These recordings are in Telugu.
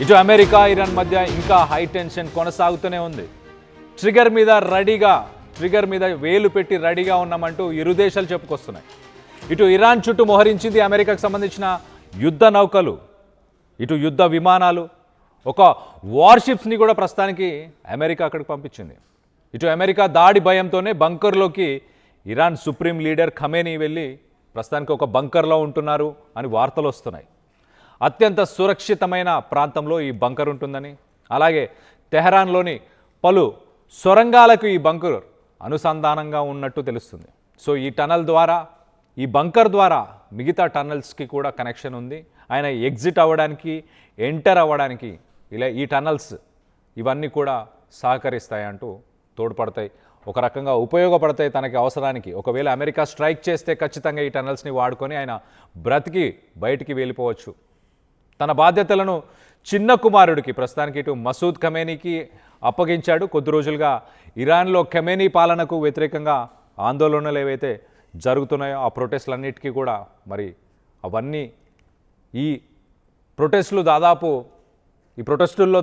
ఇటు అమెరికా ఇరాన్ మధ్య ఇంకా హై టెన్షన్ కొనసాగుతూనే ఉంది. ట్రిగర్ మీద వేలు పెట్టి రెడీగా ఉన్నామంటూ ఇరు దేశాలు చెప్పుకొస్తున్నాయి. ఇటు ఇరాన్ చుట్టూ మోహరించింది అమెరికాకు సంబంధించిన యుద్ధ నౌకలు, ఇటు యుద్ధ విమానాలు, ఒక వార్షిప్స్ని కూడా ప్రస్తుతానికి అమెరికా అక్కడికి పంపించింది. ఇటు అమెరికా దాడి భయంతోనే బంకర్లోకి ఇరాన్ సుప్రీం లీడర్ ఖమేనీ వెళ్ళి ప్రస్తుతానికి ఒక బంకర్లో ఉంటున్నారు అని వార్తలు వస్తున్నాయి. అత్యంత సురక్షితమైన ప్రాంతంలో ఈ బంకర్ ఉంటుందని, అలాగే తెహరాన్లోని పలు సొరంగాలకు ఈ బంకర్ అనుసంధానంగా ఉన్నట్టు తెలుస్తుంది. సో ఈ బంకర్ ద్వారా మిగతా టన్నల్స్కి కూడా కనెక్షన్ ఉంది. ఆయన ఎగ్జిట్ అవ్వడానికి, ఎంటర్ అవ్వడానికి ఇలా ఈ టన్నల్స్ ఇవన్నీ కూడా సహకరిస్తాయంటూ తోడ్పడతాయి, ఒక రకంగా ఉపయోగపడతాయి తనకి అవసరానికి. ఒకవేళ అమెరికా స్ట్రైక్ చేస్తే ఖచ్చితంగా ఈ టన్నల్స్ని వాడుకొని ఆయన బ్రతికి బయటికి వెళ్ళిపోవచ్చు. తన బాధ్యతలను చిన్న కుమారుడికి ప్రస్తుతానికి ఇటు మసూద్ ఖమేనీకి అప్పగించాడు. కొద్ది రోజులుగా ఇరాన్లో ఖమేనీ పాలనకు వ్యతిరేకంగా ఆందోళనలు ఏవైతే జరుగుతున్నాయో ఆ ప్రొటెస్టులన్నిటికీ కూడా మరి అవన్నీ ఈ ప్రొటెస్టుల్లో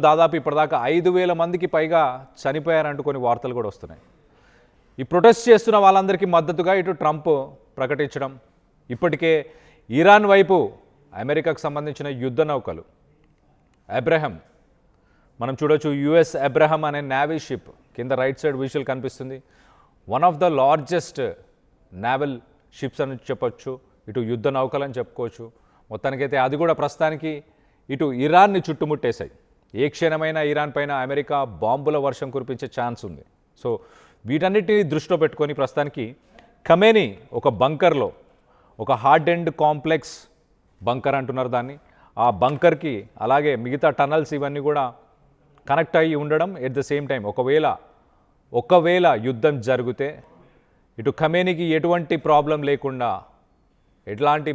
దాదాపు ఇప్పటిదాకా 5,000 మందికి పైగా చనిపోయారంటూ కొన్ని వార్తలు కూడా వస్తున్నాయి. ఈ ప్రొటెస్ట్ చేస్తున్న వాళ్ళందరికీ మద్దతుగా ఇటు ట్రంప్ ప్రకటించడం, ఇప్పటికే ఇరాన్ వైపు అమెరికాకు సంబంధించిన యుద్ధ నౌకలు అబ్రహం మనం చూడొచ్చు. యుఎస్ అబ్రహం అనే నేవీ షిప్ కింద రైట్ సైడ్ విజువల్ కనిపిస్తుంది. One of the largest naval ships అని చెప్పొచ్చు, ఇటు యుద్ధ నౌకలు అని చెప్పుకోవచ్చు. మొత్తానికైతే అది కూడా ప్రస్తుతానికి ఇటు ఇరాన్ని చుట్టుముట్టేశాయి. ఏ క్షణమైనా ఇరాన్ పైన అమెరికా బాంబుల వర్షం కురిపించే ఛాన్స్ ఉంది. సో వీటన్నిటిని దృష్టిలో పెట్టుకొని ప్రస్తుతానికి ఖమేనీ ఒక బంకర్లో, ఒక హార్డ్ ఎండ్ కాంప్లెక్స్ బంకర్ అంటున్నారు దాన్ని, ఆ బంకర్కి అలాగే మిగతా టనల్స్ ఇవన్నీ కూడా కనెక్ట్ అయ్యి ఉండడం. ఎట్ ద సేమ్ టైం ఒకవేళ యుద్ధం జరిగితే ఇటు ఖమేనీకి ఎటువంటి ప్రాబ్లం లేకుండా ఎట్లాంటి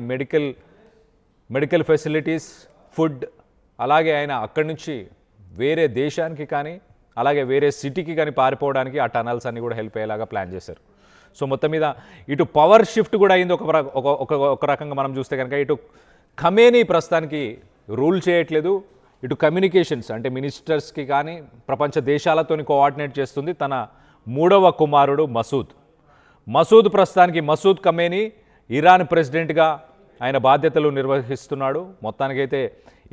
మెడికల్ ఫెసిలిటీస్, ఫుడ్, అలాగే ఆయన అక్కడి నుంచి వేరే దేశానికి కానీ అలాగే వేరే సిటీకి కానీ పారిపోవడానికి ఆ టనల్స్ అన్నీ కూడా హెల్ప్ అయ్యేలాగా ప్లాన్ చేశారు. సో మొత్తం మీద ఇటు పవర్ షిఫ్ట్ కూడా అయింది ఒక రకంగా మనం చూస్తే కనుక. ఇటు ఖమేనీ ప్రస్తుతానికి రూల్ చేయట్లేదు, ఇటు కమ్యూనికేషన్స్ అంటే మినిస్టర్స్కి కానీ ప్రపంచ దేశాలతోని కోఆర్డినేట్ చేస్తుంది తన 3వ కుమారుడు మసూద్ ప్రస్తుతానికి మసూద్ ఖమేనీ ఇరాన్ ప్రెసిడెంట్గా ఆయన బాధ్యతలు నిర్వహిస్తున్నాడు. మొత్తానికైతే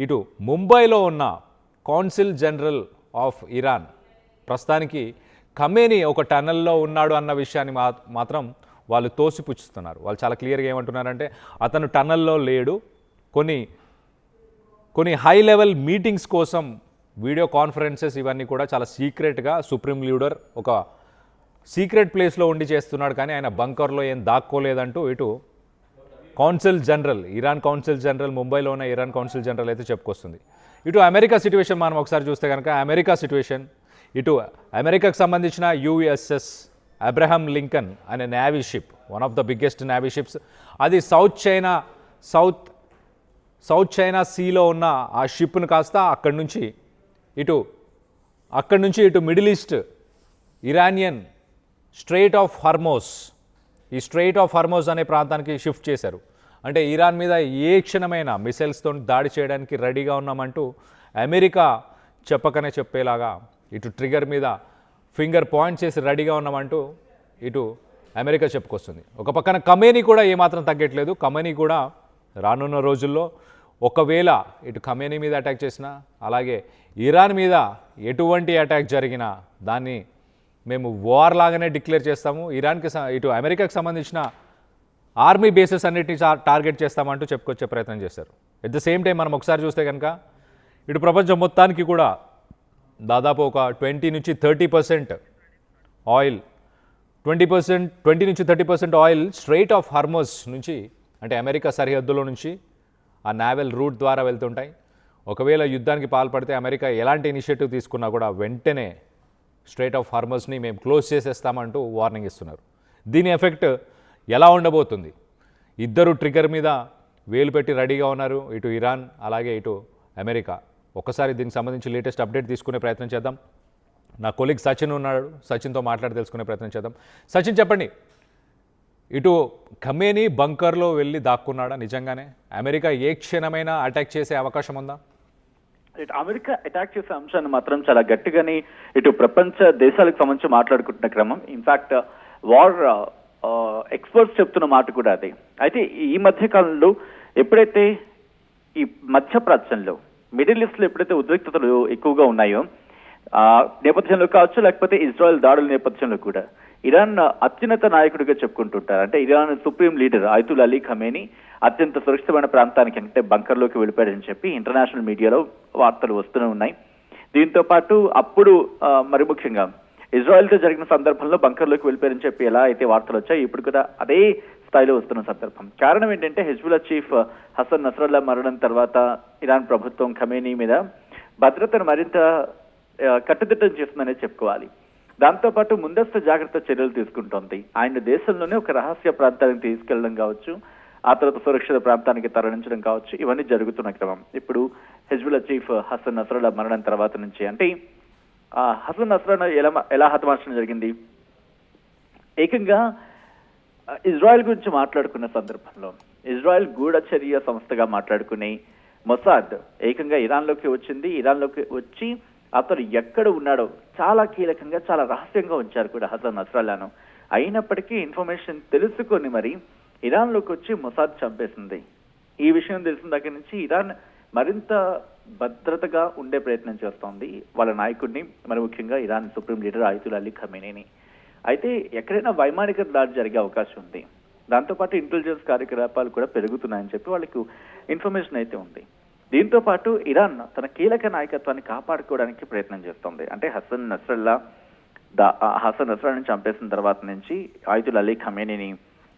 ఇటు ముంబైలో ఉన్న కౌన్సిల్ జనరల్ ఆఫ్ ఇరాన్ ప్రస్తుతానికి ఖమేనీ ఒక టనల్లో ఉన్నాడు అన్న విషయాన్ని మాత్రం వాళ్ళు తోసిపుచ్చుతున్నారు. వాళ్ళు చాలా క్లియర్గా ఏమంటున్నారంటే అతను టనల్లో లేడు, కొన్ని హై లెవెల్ మీటింగ్స్ కోసం వీడియో కాన్ఫరెన్సెస్ ఇవన్నీ కూడా చాలా సీక్రెట్గా సుప్రీం లీడర్ ఒక సీక్రెట్ ప్లేస్లో ఉండి చేస్తున్నాడు, కానీ ఆయన బంకర్లో ఏం దాక్కోలేదంటూ ఇటు ఇరాన్ కౌన్సిల్ జనరల్ ముంబైలో ఉన్న ఇరాన్ కౌన్సిల్ జనరల్ అయితే చెప్పుకొస్తుంది. ఇటు అమెరికా సిట్యువేషన్ మనం ఒకసారి చూస్తే కనుక ఇటు అమెరికాకు సంబంధించిన యుఎస్ఎస్ అబ్రహం లింకన్ అనే navy ship, one of the biggest navy ships, అది సౌత్ చైనా సీలో ఉన్న ఆ షిప్ను కాస్త అక్కడి నుంచి ఇటు middle east Iranian strait of Hormuz అనే ప్రాంతానికి షిఫ్ట్ చేశారు. అంటే ఇరాన్ మీద ఏ క్షణమైన మిసైల్స్తో దాడి చేయడానికి రెడీగా ఉన్నామంటూ అమెరికా చెప్పేలాగా ఇటు ట్రిగర్ మీద ఫింగర్ పాయింట్ చేసి రెడీగా ఉన్నామంటూ ఇటు అమెరికా చెప్పుకొస్తుంది. ఒక పక్కన ఖమేనీ కూడా ఏమాత్రం తగ్గట్లేదు. ఖమేనీ కూడా రానున్న రోజుల్లో ఒకవేళ ఇటు ఖమేనీ మీద అటాక్ చేసినా అలాగే ఇరాన్ మీద ఎటువంటి అటాక్ జరిగినా దాన్ని మేము వార్ లాగానే డిక్లేర్ చేస్తాము, ఇటు అమెరికాకు సంబంధించిన ఆర్మీ బేసెస్ అన్నిటిని టార్గెట్ చేస్తామంటూ చెప్పుకొచ్చే ప్రయత్నం చేశారు. ఎట్ ద సేమ్ టైం మనం ఒకసారి చూస్తే కనుక ఇటు ప్రపంచం మొత్తానికి కూడా దాదాపు ఒక 20 నుంచి 30% ఆయిల్ 20 నుంచి 30% ఆయిల్ స్ట్రెయిట్ ఆఫ్ హార్మోజ్ నుంచి అంటే అమెరికా సరిహద్దులో నుంచి ఆ నావెల్ రూట్ ద్వారా వెళ్తుంటాయి. ఒకవేళ యుద్ధానికి పాల్పడితే అమెరికా ఎలాంటి ఇనిషియేటివ్ తీసుకున్నా కూడా వెంటనే స్ట్రెయిట్ ఆఫ్ హార్మోజ్ని మేము క్లోజ్ చేసేస్తామంటూ వార్నింగ్ ఇస్తున్నారు. దీని ఎఫెక్ట్ ఎలా ఉండబోతుంది? ఇద్దరు ట్రిగర్ మీద వేలు పెట్టి రెడీగా ఉన్నారు, ఇటు ఇరాన్ అలాగే ఇటు అమెరికా. ఒక్కసారి దీనికి సంబంధించి లేటెస్ట్ అప్డేట్ తీసుకునే ప్రయత్నం చేద్దాం. నా కొలీగ్ సచిన్ ఉన్నాడు, సచిన్తో మాట్లాడి తెలుసుకునే ప్రయత్నం చేద్దాం. సచిన్ చెప్పండి, ఇటు ఖమేనీ బంకర్లో వెళ్ళి దాక్కున్నాడా నిజంగానే? అమెరికా ఏ క్షణమైనా అటాక్ చేసే అవకాశం ఉందా? అమెరికా అటాక్ చేసే అంశాన్ని మాత్రం చాలా గట్టిగానే ఇటు ప్రపంచ దేశాలకు సంబంధించి మాట్లాడుకుంటున్న క్రమం. ఇన్ఫాక్ట్ వార్ ఎక్స్పర్ట్స్ చెప్తున్న మాట కూడా అదే. అయితే ఈ మధ్య కాలంలో ఎప్పుడైతే ఈ మధ్యప్రాచ్యంలో మిడిల్ ఈస్ట్ లో ఎప్పుడైతే ఉద్రిక్తతలు ఎక్కువగా ఉన్నాయో ఆ నేపథ్యంలో కావచ్చు, లేకపోతే ఇజ్రాయెల్ దాడుల నేపథ్యంలో కూడా ఇరాన్ అత్యున్నత నాయకుడిగా చెప్పుకుంటుంటారు. అంటే Iran supreme leader Ayatollah Ali Khamenei అత్యంత సురక్షితమైన ప్రాంతానికి అంటే బంకర్లోకి వెళ్ళిపోయాడని చెప్పి ఇంటర్నేషనల్ మీడియాలో వార్తలు వస్తూనే ఉన్నాయి. దీంతో పాటు అప్పుడు మరి ముఖ్యంగా ఇజ్రాయెల్ తో జరిగిన సందర్భంలో బంకర్లోకి వెళ్ళిపోయారని చెప్పి ఎలా అయితే వార్తలు వచ్చాయి, ఇప్పుడు కూడా అదే స్థాయిలో వస్తున్న సందర్భం. కారణం ఏంటంటే హెజ్బుల్లా చీఫ్ హసన్ నస్రల్లా మరణం తర్వాత ఇరాన్ ప్రభుత్వం ఖమేనీ మీద భద్రతను మరింత కట్టుదిట్టం చేస్తుందనే చెప్పుకోవాలి. దాంతో పాటు ముందస్తు జాగ్రత్త చర్యలు తీసుకుంటోంది. ఆయన దేశంలోనే ఒక రహస్య ప్రాంతానికి తీసుకెళ్లడం కావచ్చు, ఆ తర్వాత సురక్షిత ప్రాంతానికి తరలించడం కావచ్చు, ఇవన్నీ జరుగుతున్న క్రమం. ఇప్పుడు హెజ్బుల్లా చీఫ్ హసన్ నస్రల్లా మరణం తర్వాత నుంచి అంటే హసన్ నస్రల్లా ఎలా హతమార్చడం జరిగింది, ఏకంగా ఇజ్రాయెల్ గురించి మాట్లాడుకున్న సందర్భంలో ఇజ్రాయెల్ గూఢచర్య సంస్థగా మాట్లాడుకుని మొసాద్ ఏకంగా ఇరాన్లోకి వచ్చింది. ఇరాన్లోకి వచ్చి అతను ఎక్కడ ఉన్నాడో చాలా కీలకంగా చాలా రహస్యంగా ఉంచారు కూడా హసన్ నస్రల్లాను. అయినప్పటికీ ఇన్ఫర్మేషన్ తెలుసుకొని మరి ఇరాన్లోకి వచ్చి మొసాద్ చంపేసింది. ఈ విషయం తెలిసిన దగ్గర నుంచి ఇరాన్ మరింత భద్రతగా ఉండే ప్రయత్నం చేస్తోంది వాళ్ళ నాయకుడిని, మరి ముఖ్యంగా Iran supreme leader Ayatollah Ali ఖమేనీని. అయితే ఎక్కడైనా వైమానిక దాడి జరిగే అవకాశం ఉంది. దాంతోపాటు ఇంటెలిజెన్స్ కార్యకలాపాలు కూడా పెరుగుతున్నాయని చెప్పి వాళ్ళకు ఇన్ఫర్మేషన్ అయితే ఉంది. దీంతో పాటు ఇరాన్ తన కీలక నాయకత్వాన్ని కాపాడుకోవడానికి ప్రయత్నం చేస్తోంది. అంటే హసన్ నస్రల్లాని చంపేసిన తర్వాత నుంచి అయతుల్లా అలీ ఖమేనీని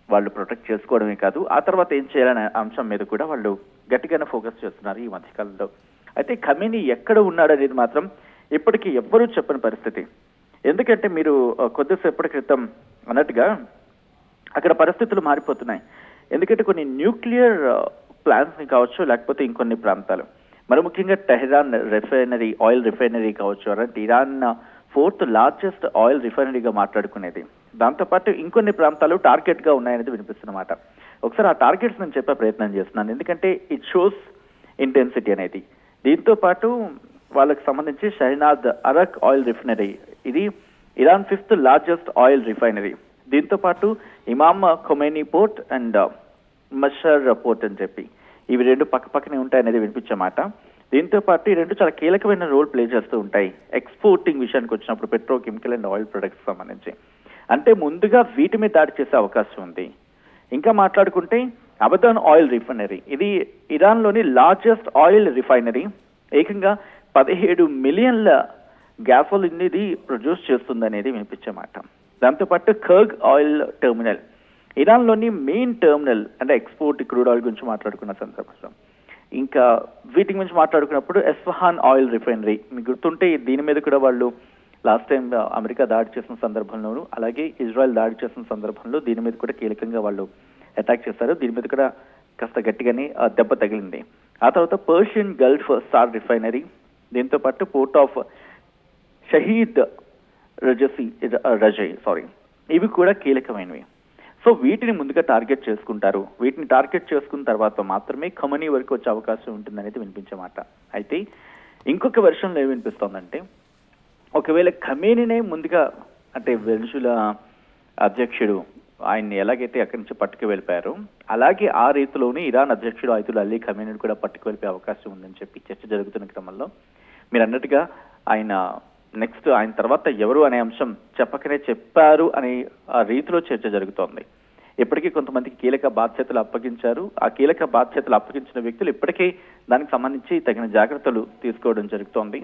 వాళ్ళు ప్రొటెక్ట్ చేసుకోవడమే కాదు, ఆ తర్వాత ఏం చేయాలనే అంశం మీద కూడా వాళ్ళు గట్టిగానే ఫోకస్ చేస్తున్నారు ఈ మధ్యకాలంలో. అయితే ఖమేనీ ఎక్కడ ఉన్నాడనేది మాత్రం ఇప్పటికీ ఎవ్వరూ చెప్పని పరిస్థితి. ఎందుకంటే మీరు కొద్దిసేపటి క్రితం అన్నట్టుగా అక్కడ పరిస్థితులు మారిపోతున్నాయి. ఎందుకంటే కొన్ని న్యూక్లియర్ ప్లాంట్స్ ని కావచ్చు, లేకపోతే ఇంకొన్ని ప్రాంతాలు, మరి ముఖ్యంగా టెహ్రాన్ రిఫైనరీ, ఆయిల్ రిఫైనరీ కావచ్చు, అంటే ఇరాన్ 4th లార్జెస్ట్ ఆయిల్ రిఫైనరీగా మాట్లాడుకునేది. దాంతోపాటు ఇంకొన్ని ప్రాంతాలు టార్గెట్ గా ఉన్నాయనేది వినిపిస్తున్నమాట. ఒకసారి ఆ టార్గెట్స్ నేను చెప్పే ప్రయత్నం చేస్తున్నాను, ఎందుకంటే ఇట్ షోస్ ఇంటెన్సిటీ అనేది. దీంతో పాటు వాళ్ళకి సంబంధించి షహనాద్ అరక్ ఆయిల్ రిఫైనరీ, ఇది Iran 5th largest oil refinery. దీంతో పాటు ఇమామ్ ఖొమైనీ పోర్ట్ అండ్ మషర్ పోర్ట్ అని చెప్పి ఇవి రెండు పక్క పక్కనే ఉంటాయనేది వినిపించమాట. దీంతో పాటు ఈ రెండు చాలా కీలకమైన రోల్ ప్లే చేస్తూ ఉంటాయి ఎక్స్పోర్టింగ్ విషయానికి వచ్చినప్పుడు, పెట్రోకెమికల్ అండ్ ఆయిల్ ప్రొడక్ట్స్ సంబంధించి. అంటే ముందుగా వీటి మీద దాడి చేసే అవకాశం ఉంది. ఇంకా మాట్లాడుకుంటే అబదాన్ ఆయిల్ రిఫైనరీ, ఇది ఇరాన్ లోని లార్జెస్ట్ ఆయిల్ రిఫైనరీ. ఏకంగా 17 మిలియన్ల గ్యాసోలిన్ ఇది ప్రొడ్యూస్ చేస్తుంది అనేది వినిపించమాట. దాంతోపాటు కర్గ్ ఆయిల్ టెర్మినల్, ఇరాన్ లోని మెయిన్ టెర్మినల్, అంటే ఎక్స్పోర్ట్ క్రూడ్ ఆయిల్ గురించి మాట్లాడుకున్న సందర్భంలో. ఇంకా వీటి గురించి మాట్లాడుకున్నప్పుడు ఎస్ఫహాన్ ఆయిల్ రిఫైనరీ, మీకు గుర్తుంటే దీని మీద కూడా వాళ్ళు లాస్ట్ టైం అమెరికా దాడి చేసిన సందర్భంలోనూ, అలాగే ఇజ్రాయెల్ దాడి చేసిన సందర్భంలో దీని మీద కూడా కీలకంగా వాళ్ళు అటాక్ చేశారు. దీని మీద కూడా కాస్త గట్టిగానే దెబ్బ తగిలింది. ఆ తర్వాత పర్షియన్ గల్ఫ్ స్టార్ రిఫైనరీ, దీంతో పాటు పోర్ట్ ఆఫ్ షహీద్ రజై ఇవి కూడా కీలకమైనవి. సో వీటిని ముందుగా టార్గెట్ చేసుకుంటారు. వీటిని టార్గెట్ చేసుకున్న తర్వాత మాత్రమే ఖమేనీ వరకు వచ్చే అవకాశం ఉంటుందనేది వినిపించమాట. అయితే ఇంకొక వెర్షన్లో ఏమి వినిపిస్తోందంటే, ఒకవేళ ఖమేనీనే ముందుగా, అంటే వెనుజులా అధ్యక్షుడు ఆయన్ని ఎలాగైతే అక్కడి నుంచి పట్టుకు వెళ్ళిపోయారో, అలాగే ఆ రీతిలోనే ఇరాన్ అధ్యక్షుడు అయతుల్లా అలీ ఖమేనీని కూడా పట్టుకు వెళ్ళిపోయే అవకాశం ఉందని చెప్పి చర్చ జరుగుతున్న క్రమంలో మీరు అన్నట్టుగా ఆయన నెక్స్ట్ ఆయన తర్వాత ఎవరు అనే అంశం చెప్పకనే చెప్పారు అనే ఆ రీతిలో చర్చ జరుగుతోంది. ఇప్పటికీ కొంతమందికి కీలక బాధ్యతలు అప్పగించారు. ఆ కీలక బాధ్యతలు అప్పగించిన వ్యక్తులు ఇప్పటికే దానికి సంబంధించి తగిన జాగ్రత్తలు తీసుకోవడం జరుగుతోంది.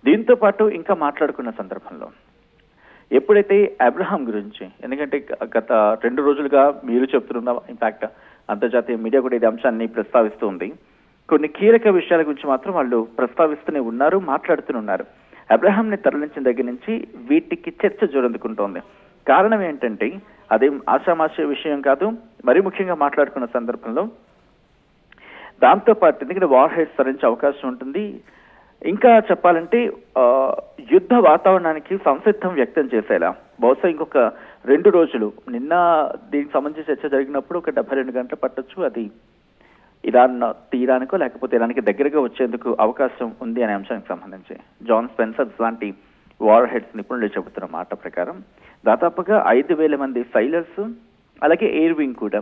దీంతో పాటు ఇంకా మాట్లాడుకున్న సందర్భంలో ఎప్పుడైతే అబ్రహాం గురించి, ఎందుకంటే గత 2 రోజులుగా మీరు చెప్తున్న, ఇన్ఫాక్ట్ అంతర్జాతీయ మీడియా కూడా ఇది అంశాన్ని ప్రస్తావిస్తుంది. కొన్ని కీలక విషయాల గురించి మాత్రం వాళ్ళు ప్రస్తావిస్తూనే ఉన్నారు, మాట్లాడుతూనే ఉన్నారు. అబ్రహాం ని తరలించిన దగ్గర నుంచి వీటికి చర్చ జోరందుకుంటోంది. కారణం ఏంటంటే అదేం ఆషామాష విషయం కాదు. మరీ ముఖ్యంగా మాట్లాడుకున్న సందర్భంలో దాంతో పాటు ఎందుకంటే వార్ హెడ్స్ తరలించే అవకాశం ఉంటుంది. ఇంకా చెప్పాలంటే యుద్ధ వాతావరణానికి సంసిద్ధం వ్యక్తం చేసేలా బహుశా ఇంకొక 2 రోజులు, నిన్న దీనికి సంబంధించి చర్చ జరిగినప్పుడు ఒక 72 గంటలు పట్టొచ్చు, అది ఇరాన్ తీరానికో లేకపోతే ఇరాన్కి దగ్గరగా వచ్చేందుకు అవకాశం ఉంది అనే అంశానికి సంబంధించి జాన్ స్పెన్సర్స్ లాంటి వార్ హెడ్స్ నిపుణులు చెబుతున్న మాట ప్రకారం దాదాపుగా 5,000 మంది సైలర్స్, అలాగే ఎయిర్ వింగ్ కూడా,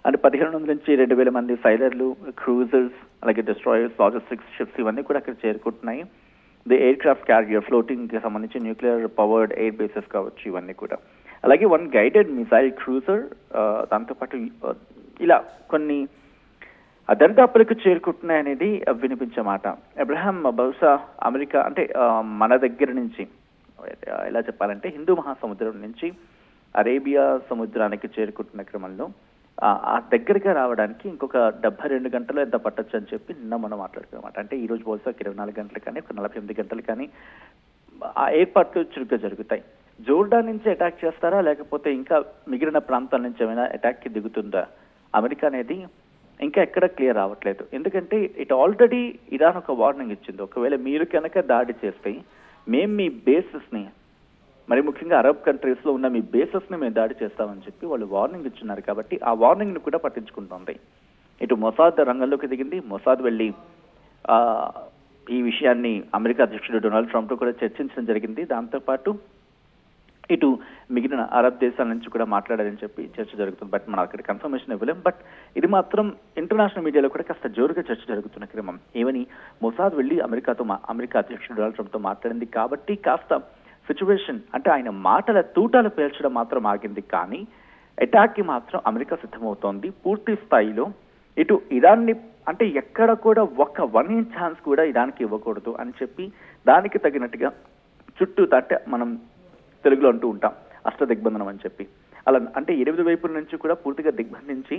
అంటే 1,500 నుంచి 2,000 మంది సైలర్లు, క్రూజర్స్, అలాగే డిస్ట్రాయర్స్, లాజిస్టిక్స్ షిప్స్ ఇవన్నీ కూడా అక్కడ చేరుకుంటున్నాయి. The aircraft carrier, floating కి సంబంధించి న్యూక్లియర్ పవర్డ్ ఎయిర్ బేసెస్ కావచ్చు, ఇవన్నీ కూడా. అలాగే 1 గైడెడ్ మిసైల్ క్రూజర్, దాంతోపాటు ఇలా కొన్ని దరిదాపులకు చేరుకుంటున్నాయనేది వినిపించే మాట. అబ్రహాం బహుశా అమెరికా అంటే మన దగ్గర నుంచి ఎలా చెప్పాలంటే హిందూ మహాసముద్రం నుంచి అరేబియా సముద్రానికి చేరుకుంటున్న క్రమంలో ఆ దగ్గరగా రావడానికి ఇంకొక 72 గంటలు ఎంత పట్టొచ్చు అని చెప్పి నిన్న మనం మాట్లాడుకున్నమాట. అంటే ఈ రోజు బహుశా 24 గంటలు కానీ, ఒక 48 గంటలు కానీ ఆ ఏర్పాట్లు చురుగ్గా జరుగుతాయి. జోర్డాన్ నుంచి అటాక్ చేస్తారా, లేకపోతే ఇంకా మిగిలిన ప్రాంతాల నుంచి ఏమైనా అటాక్కి దిగుతుందా అమెరికా అనేది ఇంకా ఎక్కడ క్లియర్ అవ్వట్లేదు. ఎందుకంటే ఇట్ ఆల్రెడీ ఇరాన్ ఒక వార్నింగ్ ఇచ్చింది, ఒకవేళ మీరు కనుక దాడి చేస్తే మేము మీ బేసెస్ ని, మరి ముఖ్యంగా అరబ్ కంట్రీస్ లో ఉన్న మీ బేసెస్ ని మేము దాడి చేస్తామని చెప్పి వాళ్ళు వార్నింగ్ ఇచ్చున్నారు. కాబట్టి ఆ వార్నింగ్ ని కూడా పట్టించుకుంటోంది. ఇటు మొసాద్ రంగంలోకి దిగింది. మొసాద్ వెళ్ళి ఈ విషయాన్ని అమెరికా అధ్యక్షుడు డొనాల్డ్ ట్రంప్ తో కూడా చర్చించడం జరిగింది. దాంతోపాటు ఇటు మిగిలిన అరబ్ దేశాల నుంచి కూడా మాట్లాడారని చెప్పి చర్చ జరుగుతుంది. బట్ మనం అక్కడ కన్ఫర్మేషన్ ఇవ్వలేం. బట్ ఇది మాత్రం ఇంటర్నేషనల్ మీడియాలో కూడా కాస్త జోరుగా చర్చ జరుగుతున్న క్రమం. ఏమని మొసాద్ వెళ్ళి అమెరికా అధ్యక్షుడు డొనాల్డ్ ట్రంప్ తో మాట్లాడింది కాబట్టి కాస్త సిచ్యువేషన్, అంటే ఆయన మాటల తూటాలు పేల్చడం మాత్రం ఆగింది, కానీ అటాక్ కి మాత్రం అమెరికా సిద్ధమవుతోంది పూర్తి స్థాయిలో. ఇటు ఇరాన్ని అంటే ఎక్కడ కూడా ఒక 1 inch ఛాన్స్ కూడా ఇరాన్కి ఇవ్వకూడదు అని చెప్పి దానికి తగినట్టుగా చుట్టూ అంటే మనం తెలుగులో అంటూ ఉంటాం అష్టదిగ్బంధనం అని చెప్పి, అలా అంటే 8 వైపుల నుంచి కూడా పూర్తిగా దిగ్బంధించి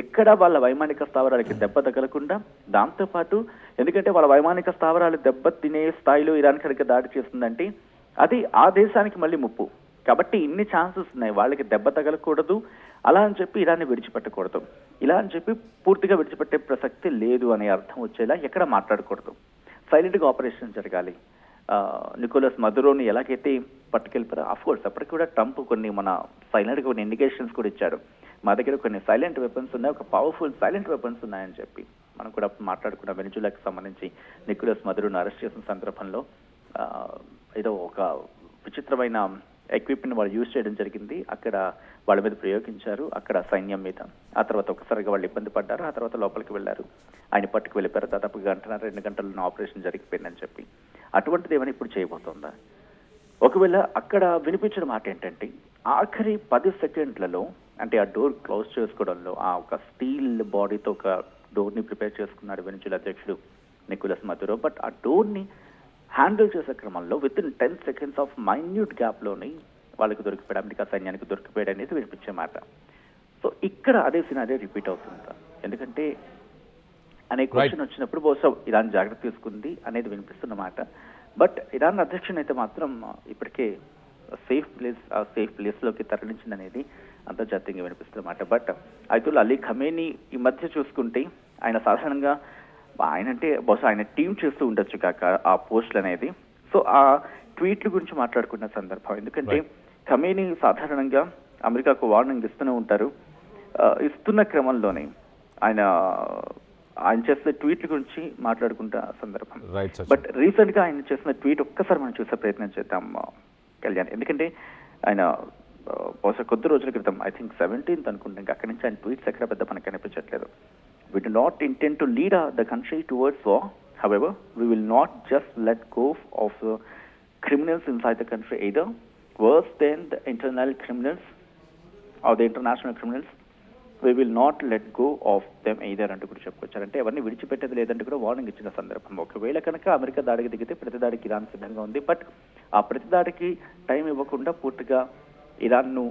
ఎక్కడ వాళ్ళ వైమానిక స్థావరాలకి దెబ్బ తగలకుండా, దాంతోపాటు ఎందుకంటే వాళ్ళ వైమానిక స్థావరాలు దెబ్బ తినే స్థాయిలో ఇరాన్ కనుక దాడి చేస్తుందంటే అది ఆ దేశానికి మళ్ళీ ముప్పు. కాబట్టి ఇన్ని ఛాన్సెస్ ఉన్నాయి, వాళ్ళకి దెబ్బ తగలకూడదు అలా అని చెప్పి ఇరాన్ని విడిచిపెట్టకూడదు, ఇలా అని చెప్పి పూర్తిగా విడిచిపెట్టే ప్రసక్తి లేదు అనే అర్థం వచ్చేలా ఎక్కడ మాట్లాడకూడదు. సైలెంట్ గా ఆపరేషన్ జరగాలి. నికోలస్ మదురోని ఎలాగైతే పట్టుకెళ్ళిపోయారో, అఫ్ కోర్స్ అప్పటికి కూడా ట్రంప్ కొన్ని మన సైలెంట్ గా కొన్ని ఇండికేషన్స్ కూడా ఇచ్చాడు, మా దగ్గర కొన్ని సైలెంట్ వెపన్స్ ఉన్నాయి, ఒక పవర్ఫుల్ సైలెంట్ వెపన్స్ ఉన్నాయని చెప్పి. మనం కూడా మాట్లాడుకున్న వెనిజులాకి సంబంధించి నికోలస్ మదురోని అరెస్ట్ చేసిన సందర్భంలో ఏదో ఒక విచిత్రమైన ఎక్విప్మెంట్ వాళ్ళు యూజ్ చేయడం జరిగింది, అక్కడ వాళ్ళ మీద ప్రయోగించారు, అక్కడ సైన్యం మీద. ఆ తర్వాత ఒకసారిగా వాళ్ళు ఇబ్బంది పడ్డారు, ఆ తర్వాత లోపలికి వెళ్ళారు, ఆయన పట్టుకు వెళ్ళిపోయారు. దాదాపు 1.5-2 గంటల్లో ఆపరేషన్ జరిగిపోయిందని చెప్పి. అటువంటిది ఏమైనా ఇప్పుడు చేయబోతోందా? ఒకవేళ అక్కడ వినిపించిన మాట ఏంటంటే ఆఖరి 10 సెకండ్లలో, అంటే ఆ డోర్ క్లోజ్ చేసుకోవడంలో ఆ ఒక స్టీల్ బాడీతో ఒక డోర్ ని ప్రిపేర్ చేసుకున్నాడు వెనిజులా అధ్యక్షుడు నికోలస్ మదురో. బట్ ఆ డోర్ ని హ్యాండిల్ చేసే క్రమంలో with in 10 seconds of minute gap లోని వాళ్ళకి దొరికిపోయాడు, అమెరికా సైన్యానికి దొరికిపోయాడు అనేది వినిపించే మాట. సో ఇక్కడ అదే సినారియో రిపీట్ అవుతుంది. ఎందుకంటే అనే క్వశ్చన్ వచ్చినప్పుడు బహుశా ఇరాన్ జాగ్రత్త తీసుకుంది అనేది వినిపిస్తున్న మాట. బట్ ఇరాన్ అధ్యక్షుని అయితే మాత్రం ఇప్పటికే సేఫ్ ప్లేస్ లోకి తరలించింది అనేది అంతర్జాతీయంగా వినిపిస్తున్నమాట. బట్ అయతుల్లా అలీ ఖమేనీ ఈ మధ్య చూసుకుంటే ఆయన సాధారణంగా ఆయన అంటే బహుశా ఆయన టీం చేస్తూ ఉండొచ్చు కాక ఆ పోస్టులు అనేది. సో ఆ ట్వీట్ల గురించి మాట్లాడుకున్న సందర్భం, ఎందుకంటే ఖమేనీ సాధారణంగా అమెరికాకు వార్నింగ్ ఇస్తూనే ఉంటారు. ఇస్తున్న క్రమంలోనే ఆయన చేసిన ట్వీట్ల గురించి మాట్లాడుకుంటున్న సందర్భం. బట్ రీసెంట్ గా ఆయన చేసిన ట్వీట్ ఒక్కసారి మనం చూసే ప్రయత్నం చేద్దాం కళ్యాణ్. ఎందుకంటే ఆయన బహుశా కొద్ది రోజుల క్రితం, ఐ థింక్ 17th అనుకుంటా, ఇంకా అక్కడి నుంచి ఆయన ట్వీట్స్ ఎక్కడ పెద్ద మనకు కనిపించట్లేదు. We do not intend to lead the country towards war. However, we will not just let go of the criminals inside the country either. Worse than the internal criminals or the international criminals, we will not let go of them either అంటూ కూడా చెప్పుకొచ్చారంటే ఎవరిని విడిచిపెట్టేది లేదంటే కూడా వార్నింగ్ ఇచ్చిన సందర్భం. ఒకవేళ కనుక అమెరికా దాడికి దిగితే ప్రతి దాడికి ఇరాన్ సిద్ధంగా ఉంది. బట్ ఆ ప్రతి దాడికి టైం ఇవ్వకుండా పూర్తిగా ఇరాన్ను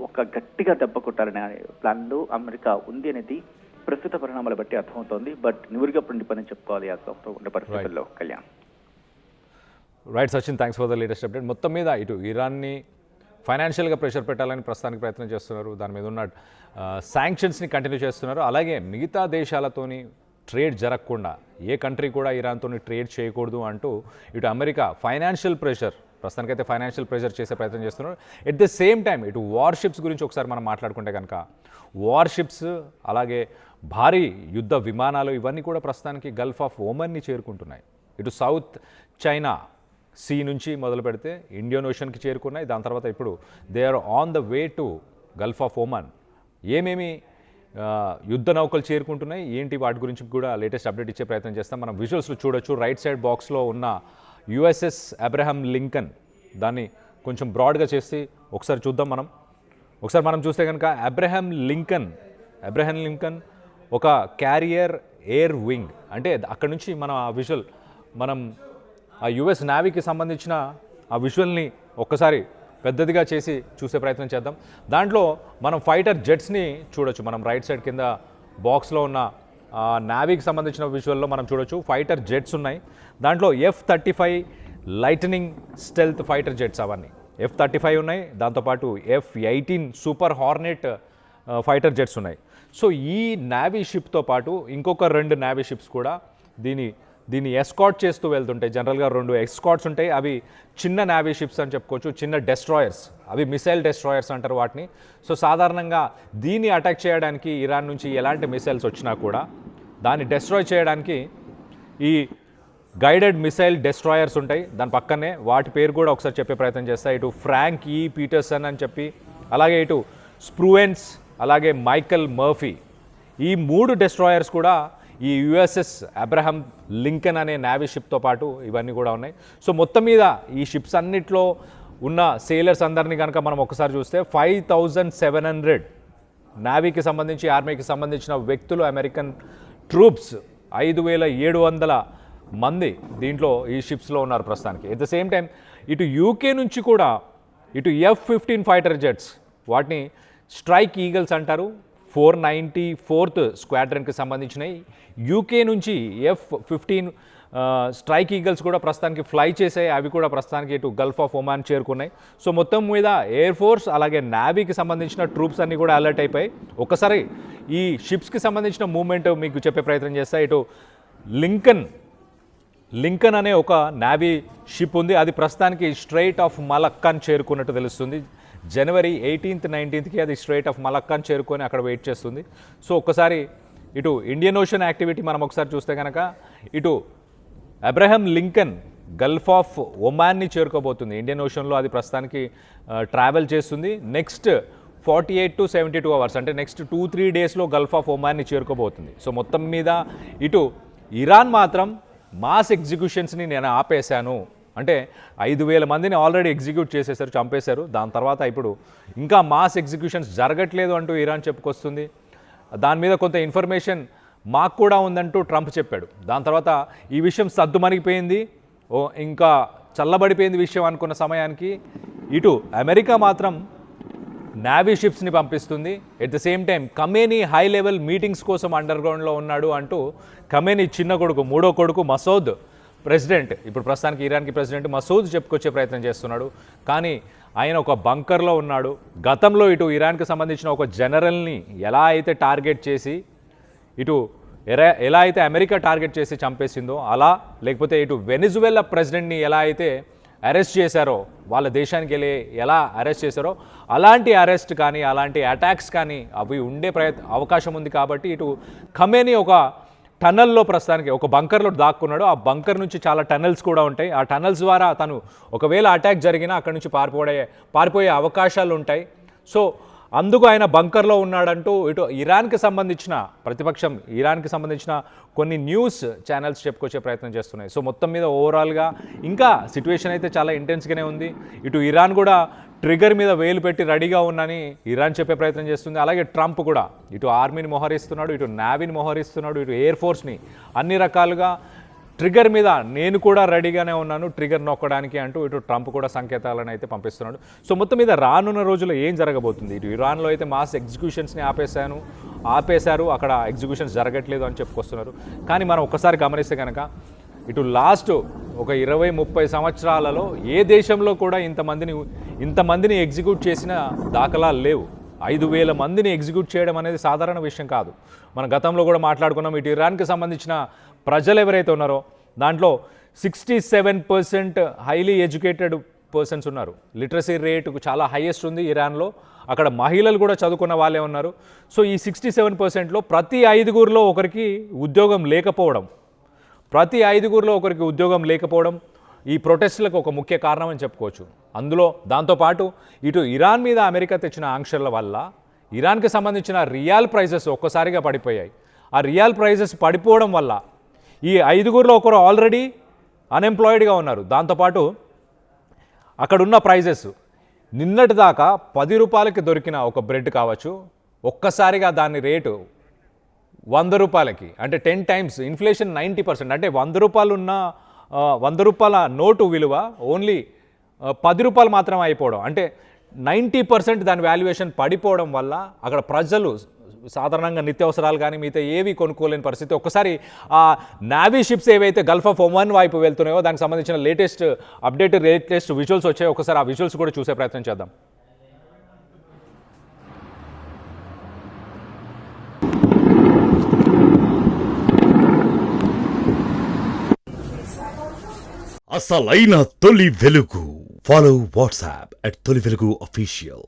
ఒక గట్టిగా దెబ్బ కొట్టాలనే ప్లాన్లో అమెరికా ఉంది అనేది ప్రస్తుత పరిణామాలు బట్టి అర్థమవుతోంది. బట్ నివురుగప్పుడు పని చెప్పుకోవాలి ఉన్న పరిస్థితుల్లో Kalyan. Right Sachin, thanks for the latest update. మొత్తం మీద ఇటు ఇరాన్ని ఫైనాన్షియల్గా ప్రెషర్ పెట్టాలని ప్రస్తుతానికి ప్రయత్నం చేస్తున్నారు, దాని మీద ఉన్న శాంక్షన్స్ని కంటిన్యూ చేస్తున్నారు. అలాగే మిగతా దేశాలతోని ట్రేడ్ జరగకుండా ఏ కంట్రీ కూడా ఇరాన్తో ట్రేడ్ చేయకూడదు అంటూ ఇటు అమెరికా ఫైనాన్షియల్ ప్రెషర్, ప్రస్తుతానికైతే ఫైనాన్షియల్ ప్రెషర్ చేసే ప్రయత్నం చేస్తున్నారు. ఎట్ ద సేమ్ టైం ఇటు వార్షిప్స్ గురించి ఒకసారి మనం మాట్లాడుకుంటే కనుక వార్షిప్స్ అలాగే భారీ యుద్ధ విమానాలు ఇవన్నీ కూడా ప్రస్తుతానికి గల్ఫ్ ఆఫ్ ఓమన్ని చేరుకుంటున్నాయి. ఇటు సౌత్ చైనా సీ నుంచి మొదలు పెడితే ఇండియన్ ఓషన్కి చేరుకున్నాయి. దాని తర్వాత ఇప్పుడు they are on the way to Gulf of Oman. ఏమేమి యుద్ధ నౌకలు చేరుకుంటున్నాయి ఏంటి, వాటి గురించి కూడా లేటెస్ట్ అప్డేట్ ఇచ్చే ప్రయత్నం చేస్తాం. మనం విజువల్స్లో చూడొచ్చు. రైట్ సైడ్ బాక్స్లో ఉన్న యుఎస్ఎస్ అబ్రహం లింకన్, దాన్ని కొంచెం బ్రాడ్గా చేసి ఒకసారి చూద్దాం. మనం చూస్తే కనుక అబ్రహం లింకన్ ఒక క్యారియర్ ఎయిర్ వింగ్, అంటే అక్కడ నుంచి మనం ఆ విజువల్, మనం ఆ యుఎస్ నేవీకి సంబంధించిన ఆ విజువల్ని ఒక్కసారి పెద్దదిగా చేసి చూసే ప్రయత్నం చేద్దాం. దాంట్లో మనం ఫైటర్ జెట్స్ని చూడొచ్చు. మనం రైట్ సైడ్ కింద బాక్స్లో ఉన్న నేవీకి సంబంధించిన విజువల్లో మనం చూడొచ్చు. ఫైటర్ జెట్స్ ఉన్నాయి. దాంట్లో F-35 lightening stealth fighter jets, అవన్నీ F-35 ఉన్నాయి. దాంతోపాటు F-18 super Hornet fighter jets ఉన్నాయి. సో ఈ నేవీ షిప్తో పాటు ఇంకొక 2 నేవీ షిప్స్ కూడా దీన్ని ఎస్కాట్ చేస్తూ వెళ్తుంటాయి. జనరల్గా 2 ఎస్కాట్స్ ఉంటాయి. అవి చిన్న నేవీ షిప్స్ అని చెప్పుకోవచ్చు, చిన్న డెస్ట్రాయర్స్. అవి మిసైల్ డెస్ట్రాయర్స్ అంటారు వాటిని. సో సాధారణంగా దీన్ని అటాక్ చేయడానికి ఇరాన్ నుంచి ఎలాంటి మిసైల్స్ వచ్చినా కూడా దాన్ని డెస్ట్రాయ్ చేయడానికి ఈ గైడెడ్ మిసైల్ డెస్ట్రాయర్స్ ఉంటాయి. దాని పక్కనే వాటి పేరు కూడా ఒకసారి చెప్పే ప్రయత్నం చేస్తాయి. ఇటు ఫ్రాంక్ ఈ పీటర్సన్ అని చెప్పి, అలాగే ఇటు స్ప్రూయెన్స్, అలాగే మైకల్ మర్ఫీ. ఈ 3 డెస్ట్రాయర్స్ కూడా ఈ యుఎస్ఎస్ అబ్రహం లింకన్ అనే నేవీ షిప్తో పాటు ఇవన్నీ కూడా ఉన్నాయి. సో మొత్తం మీద ఈ షిప్స్ అన్నిట్లో ఉన్న సేలర్స్ అందరినీ కనుక మనం ఒకసారి చూస్తే 5700 నేవీకి సంబంధించి, ఆర్మీకి సంబంధించిన వ్యక్తులు, అమెరికన్ ట్రూప్స్ 5700 మంది దీంట్లో ఈ షిప్స్లో ఉన్నారు ప్రస్తుతానికి. ఎట్ ద సేమ్ టైం ఇటు యూకే నుంచి కూడా ఇటు F-15 ఫైటర్ జెట్స్, వాటిని స్ట్రైక్ ఈగల్స్ అంటారు, 494th స్క్వాడ్రన్కి సంబంధించినవి. యూకే నుంచి F-15 స్ట్రైక్ ఈగల్స్ కూడా ప్రస్తుతానికి ఫ్లై చేసాయి. అవి కూడా ప్రస్తుతానికి ఇటు గల్ఫ్ ఆఫ్ ఒమాన్ చేరుకున్నాయి. సో మొత్తం మీద ఎయిర్ ఫోర్స్ అలాగే నేవీకి సంబంధించిన ట్రూప్స్ అన్నీ కూడా అలర్ట్ అయిపోయి ఒకసారి ఈ షిప్స్కి సంబంధించిన మూవ్మెంట్ మీకు చెప్పే ప్రయత్నం చేస్తాయి. ఇటు లింకన్ అనే ఒక నేవీ షిప్ ఉంది. అది ప్రస్తుతానికి స్ట్రెయిట్ ఆఫ్ మలక్కాన్ చేరుకున్నట్టు తెలుస్తుంది. జనవరి 18th 19th అది స్ట్రెయిట్ ఆఫ్ మలక్కాన్ చేరుకొని అక్కడ వెయిట్ చేస్తుంది. సో ఒక్కసారి ఇటు ఇండియన్ ఓషన్ యాక్టివిటీ మనం ఒకసారి చూస్తే కనుక ఇటు అబ్రహం లింకన్ గల్ఫ్ ఆఫ్ ఒమాన్ని చేరుకోబోతుంది. ఇండియన్ ఓషన్లో అది ప్రస్తుతానికి ట్రావెల్ చేస్తుంది. నెక్స్ట్ 48 to 72 hours, అంటే నెక్స్ట్ 2-3 డేస్లో గల్ఫ్ ఆఫ్ ఒమాన్ని చేరుకోబోతుంది. సో మొత్తం మీద ఇటు ఇరాన్ మాత్రం మాస్ ఎగ్జిక్యూషన్స్ని నేను ఆపేశాను అంటే 5000 మందిని ఆల్రెడీ ఎగ్జిక్యూట్ చేసేసారు, చంపేశారు. దాని తర్వాత ఇప్పుడు ఇంకా మాస్ ఎగ్జిక్యూషన్స్ జరగట్లేదు అంటూ ఇరాన్ చెప్పుకొస్తుంది. దాని మీద కొంత ఇన్ఫర్మేషన్ మాకు కూడా ఉందంటూ ట్రంప్ చెప్పాడు. దాని తర్వాత ఈ విషయం సద్దుమణిగిపోయింది, ఇంకా చల్లబడిపోయింది విషయం అనుకున్న సమయానికి ఇటు అమెరికా మాత్రం నేవీ షిప్స్ని పంపిస్తుంది. At the same time Khamenei high level meetings కోసం అండర్ గ్రౌండ్లో ఉన్నాడు అంటూ ఖమేనీ చిన్న కొడుకు, 3వ కొడుకు మసూద్, ప్రెసిడెంట్, ఇప్పుడు ప్రస్తుతానికి ఇరాన్కి ప్రెసిడెంట్ మసూద్ చెప్పుకొచ్చే ప్రయత్నం చేస్తున్నాడు. కానీ ఆయన ఒక బంకర్లో ఉన్నాడు. గతంలో ఇటు ఇరాన్కి సంబంధించిన ఒక జనరల్ని ఎలా అయితే టార్గెట్ చేసి ఇటు ఎలా అయితే అమెరికా టార్గెట్ చేసి చంపేసిందో అలా, లేకపోతే ఇటు వెనిజువెలా ప్రెసిడెంట్ని ఎలా అయితే అరెస్ట్ చేశారో, వాళ్ళ దేశానికి వెళ్ళి ఎలా అరెస్ట్ చేశారో అలాంటి అరెస్ట్ కానీ అలాంటి అటాక్స్ కానీ అవి ఉండే అవకాశం ఉంది. కాబట్టి ఇటు ఖమేనీ ఒక టనల్లో ప్రస్తుతానికి ఒక బంకర్లో దాక్కున్నాడు. ఆ బంకర్ నుంచి చాలా టనల్స్ కూడా ఉంటాయి. ఆ టనల్స్ ద్వారా తను ఒకవేళ అటాక్ జరిగినా అక్కడి నుంచి పారిపోయే అవకాశాలు ఉంటాయి. సో అందుకు ఆయన బంకర్లో ఉన్నాడంటూ ఇటు ఇరాన్కి సంబంధించిన ప్రతిపక్షం, ఇరాన్కి సంబంధించిన కొన్ని న్యూస్ ఛానల్స్ చెప్పుకొచ్చే ప్రయత్నం చేస్తున్నాయి. సో మొత్తం మీద ఓవరాల్గా ఇంకా సిచ్యువేషన్ అయితే చాలా ఇంటెన్స్గానే ఉంది. ఇటు ఇరాన్ కూడా ట్రిగర్ మీద వేలు పెట్టి రెడీగా ఉన్నానని ఇరాన్ చెప్పే ప్రయత్నం చేస్తుంది. అలాగే ట్రంప్ కూడా ఇటు ఆర్మీని మోహరిస్తున్నాడు, ఇటు నేవీని మోహరిస్తున్నాడు, ఇటు ఎయిర్ ఫోర్స్ని, అన్ని రకాలుగా ట్రిగర్ మీద నేను కూడా రెడీగానే ఉన్నాను ట్రిగర్ నొక్కడానికి అంటూ ఇటు ట్రంప్ కూడా సంకేతాలను అయితే పంపిస్తున్నాడు. సో మొత్తం మీద రానున్న రోజుల్లో ఏం జరగబోతుంది? ఇటు ఇరాన్లో అయితే మాస్ ఎగ్జిక్యూషన్స్ని ఆపేశారు, అక్కడ ఎగ్జిక్యూషన్స్ జరగట్లేదు అని చెప్పుకొస్తున్నారు. కానీ మనం ఒక్కసారి గమనిస్తే కనుక ఇటు లాస్ట్ ఒక 20-30 సంవత్సరాలలో ఏ దేశంలో కూడా ఇంతమందిని ఎగ్జిక్యూట్ చేసిన దాఖలాలు లేవు. 5000 మందిని ఎగ్జిక్యూట్ చేయడం అనేది సాధారణ విషయం కాదు. మన గతంలో కూడా మాట్లాడుకున్నాం. ఇటు ఇరాన్కి సంబంధించిన ప్రజలు ఎవరైతే ఉన్నారో దాంట్లో 67% హైలీ ఎడ్యుకేటెడ్ పర్సన్స్ ఉన్నారు. లిటరసీ రేటు చాలా హైయెస్ట్ ఉంది ఇరాన్లో. అక్కడ మహిళలు కూడా చదువుకున్న వాళ్ళే ఉన్నారు. సో ఈ 67%లో ప్రతి 5గురిలో ఒకరికి ఉద్యోగం లేకపోవడం ఈ ప్రొటెస్ట్లకు ఒక ముఖ్య కారణం అని చెప్పుకోవచ్చు. అందులో దాంతోపాటు ఇటు ఇరాన్ మీద అమెరికా తెచ్చిన ఆంక్షల వల్ల ఇరాన్కి సంబంధించిన రియాల్ ప్రైజెస్ ఒక్కసారిగా పడిపోయాయి. ఆ రియాల్ ప్రైజెస్ పడిపోవడం వల్ల ఈ 5గురిలో ఒకరు ఆల్రెడీ అన్ఎంప్లాయిడ్గా ఉన్నారు. దాంతోపాటు అక్కడున్న ప్రైజెస్ నిన్నటి దాకా 10 రూపాయలకి దొరికిన ఒక బ్రెడ్ కావచ్చు, ఒక్కసారిగా దాని రేటు 100 రూపాయలకి, అంటే 10 టైమ్స్ ఇన్ఫ్లేషన్ 90%. అంటే 100 రూపాయలు ఉన్న 100 రూపాయల నోటు విలువ ఓన్లీ 10 రూపాయలు మాత్రమే అయిపోవడం, అంటే 90% దాని వాల్యుయేషన్ పడిపోవడం వల్ల అక్కడ ప్రజలు సాధారణంగా నిత్యావసరాలు కానీ మిగతా ఏవి కొనుక్కోలేని పరిస్థితి. ఒక్కసారి ఆ నావీ షిప్స్ ఏవైతే గల్ఫ్ ఆఫ్ ఒమాన్ వైపు వెళ్తున్నాయో దానికి సంబంధించిన లేటెస్ట్ విజువల్స్ వచ్చాయి. ఒకసారి ఆ విజువల్స్ కూడా చూసే ప్రయత్నం చేద్దాం. అసలైన తొలి వెలుగు. ఫాలో వాట్సాప్ @తొలి వెలుగు official.